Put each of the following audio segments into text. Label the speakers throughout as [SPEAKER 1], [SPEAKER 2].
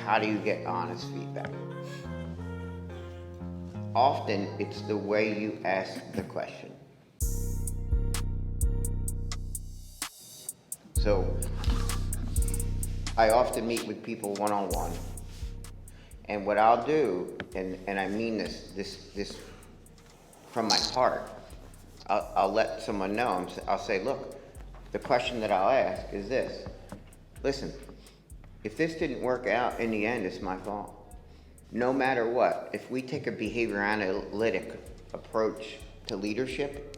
[SPEAKER 1] how do you get honest feedback? Often, it's the way you ask the question. So, I often meet with people one-on-one, and what I'll do, and I mean this from my heart, I'll let someone know, I'll say, look, the question that I'll ask is this. Listen, if this didn't work out in the end, it's my fault. No matter what, if we take a behavior analytic approach to leadership,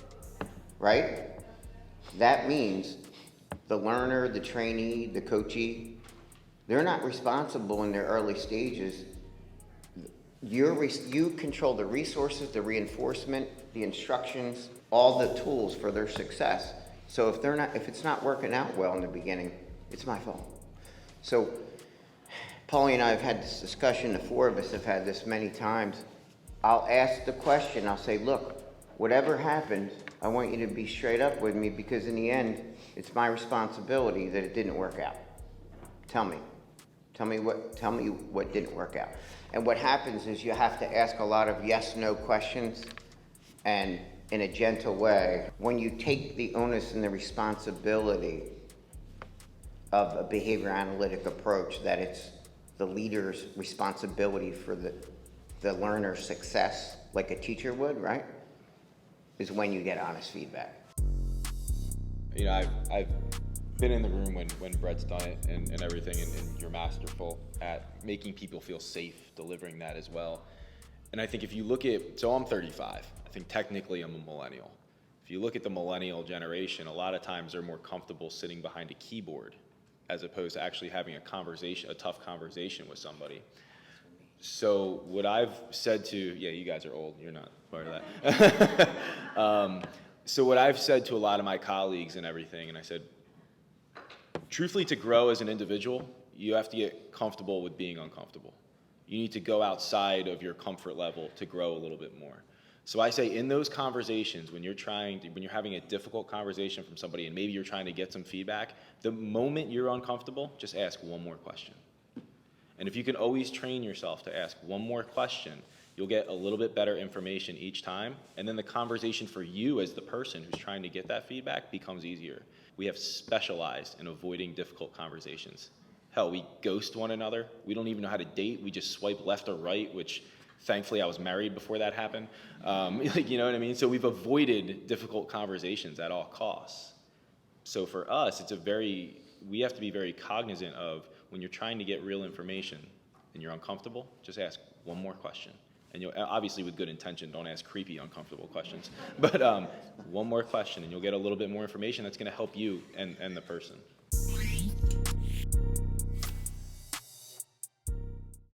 [SPEAKER 1] right? That means the learner, the trainee, the coachee, they're not responsible in their early stages. You control the resources, the reinforcement, the instructions, all the tools for their success. So if it's not working out well in the beginning, it's my fault. So Paulie and I have had this discussion, the four of us have had this many times. I'll ask the question, I'll say, look, whatever happens, I want you to be straight up with me, because in the end, it's my responsibility that it didn't work out. Tell me what didn't work out. And what happens is you have to ask a lot of yes/no questions, and in a gentle way. When you take the onus and the responsibility of a behavior analytic approach, that it's the leader's responsibility for the learner's success, like a teacher would, right? Is when you get honest feedback.
[SPEAKER 2] You know, I've been in the room when Brett's done it and everything, and you're masterful at making people feel safe delivering that as well. And I think if you look at, so I'm 35, I think technically I'm a millennial. If you look at the millennial generation, a lot of times they're more comfortable sitting behind a keyboard as opposed to actually having a tough conversation with somebody. So what I've said to, yeah, you guys are old, you're not part of that. So what I've said to a lot of my colleagues and everything, and I said, truthfully, to grow as an individual, you have to get comfortable with being uncomfortable. You need to go outside of your comfort level to grow a little bit more. So I say in those conversations, when you're having a difficult conversation from somebody and maybe you're trying to get some feedback, the moment you're uncomfortable, just ask one more question. And if you can always train yourself to ask one more question, you'll get a little bit better information each time. And then the conversation for you as the person who's trying to get that feedback becomes easier. We have specialized in avoiding difficult conversations. Hell, we ghost one another. We don't even know how to date. We just swipe left or right, which thankfully I was married before that happened. You know what I mean? So we've avoided difficult conversations at all costs. So for us, we have to be very cognizant of when you're trying to get real information and you're uncomfortable, just ask one more question. And you'll, obviously with good intention, don't ask creepy, uncomfortable questions. But one more question and you'll get a little bit more information that's gonna help you and the person.